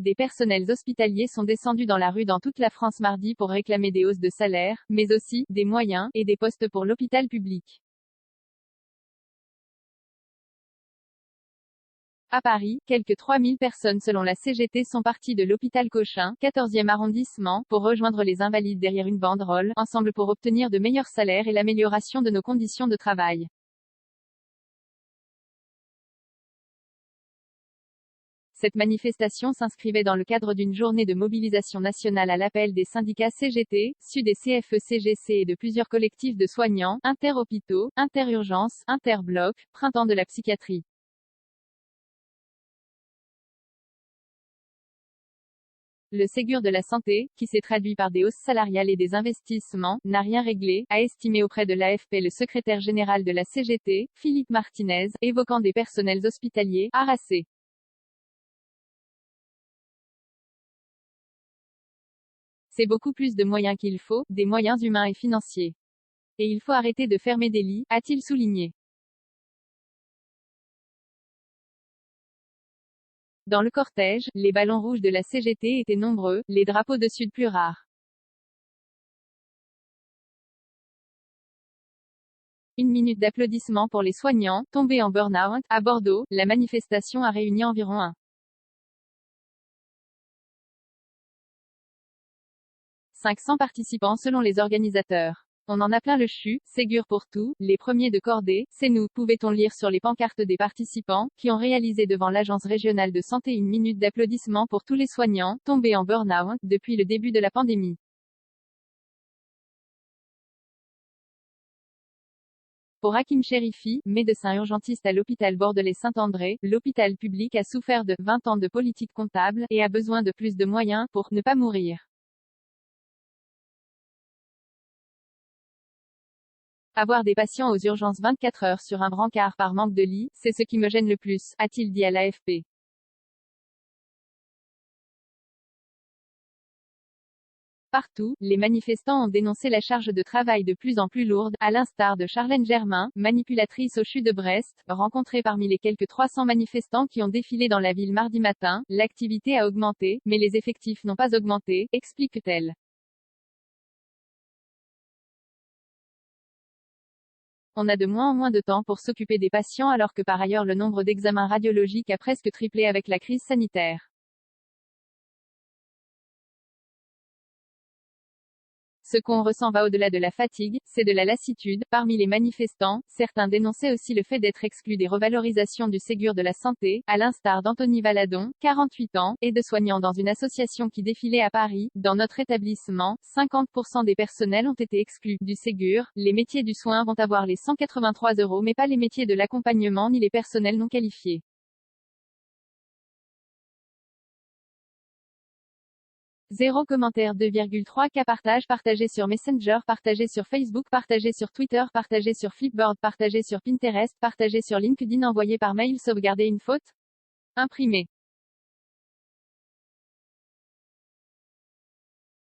des personnels hospitaliers sont descendus dans la rue dans toute la France mardi pour réclamer des hausses de salaire, mais aussi des moyens et des postes pour l'hôpital public. À Paris, quelques 3000 personnes selon la CGT sont parties de l'hôpital Cochin, 14e arrondissement, pour rejoindre les Invalides derrière une banderole, ensemble pour obtenir de meilleurs salaires et l'amélioration de nos conditions de travail. Cette manifestation s'inscrivait dans le cadre d'une journée de mobilisation nationale à l'appel des syndicats CGT, SUD et CFE-CGC et de plusieurs collectifs de soignants, interhôpitaux, interurgences, interblocs, printemps de la psychiatrie. Le Ségur de la santé, qui s'est traduit par des hausses salariales et des investissements, n'a rien réglé, a estimé auprès de l'AFP le secrétaire général de la CGT, Philippe Martinez, évoquant des personnels hospitaliers harassés. C'est beaucoup plus de moyens qu'il faut, des moyens humains et financiers. Et il faut arrêter de fermer des lits, a-t-il souligné. Dans le cortège, les ballons rouges de la CGT étaient nombreux, les drapeaux de Sud plus rares. Une minute d'applaudissements pour les soignants, tombés en burn-out. À Bordeaux, la manifestation a réuni environ 500 participants selon les organisateurs. On en a plein le CHU, Ségur pour tout, les premiers de cordée, c'est nous, pouvait-on lire sur les pancartes des participants, qui ont réalisé devant l'Agence régionale de santé une minute d'applaudissements pour tous les soignants, tombés en burn-out, depuis le début de la pandémie. Pour Hakim Cherifi, médecin urgentiste à l'hôpital bordelais Saint-André, l'hôpital public a souffert de 20 ans de politique comptable, et a besoin de plus de moyens, pour ne pas mourir. Avoir des patients aux urgences 24 heures sur un brancard par manque de lit, c'est ce qui me gêne le plus, a-t-il dit à l'AFP. Partout, les manifestants ont dénoncé la charge de travail de plus en plus lourde, à l'instar de Charlène Germain, manipulatrice au CHU de Brest, rencontrée parmi les quelques 300 manifestants qui ont défilé dans la ville mardi matin. L'activité a augmenté, mais les effectifs n'ont pas augmenté, explique-t-elle. On a de moins en moins de temps pour s'occuper des patients alors que par ailleurs le nombre d'examens radiologiques a presque triplé avec la crise sanitaire. Ce qu'on ressent va au-delà de la fatigue, c'est de la lassitude. Parmi les manifestants, certains dénonçaient aussi le fait d'être exclus des revalorisations du Ségur de la santé, à l'instar d'Anthony Valadon, 48 ans, et de soignants dans une association qui défilait à Paris. Dans notre établissement, 50% des personnels ont été exclus du Ségur. Les métiers du soin vont avoir les 183 €, mais pas les métiers de l'accompagnement ni les personnels non qualifiés. Zéro commentaire. 2,3 K partage partagé sur Messenger, partagé sur Facebook, partagé sur Twitter, partagé sur Flipboard, partagé sur Pinterest, partagé sur LinkedIn, envoyé par mail, sauvegarder une faute, imprimé.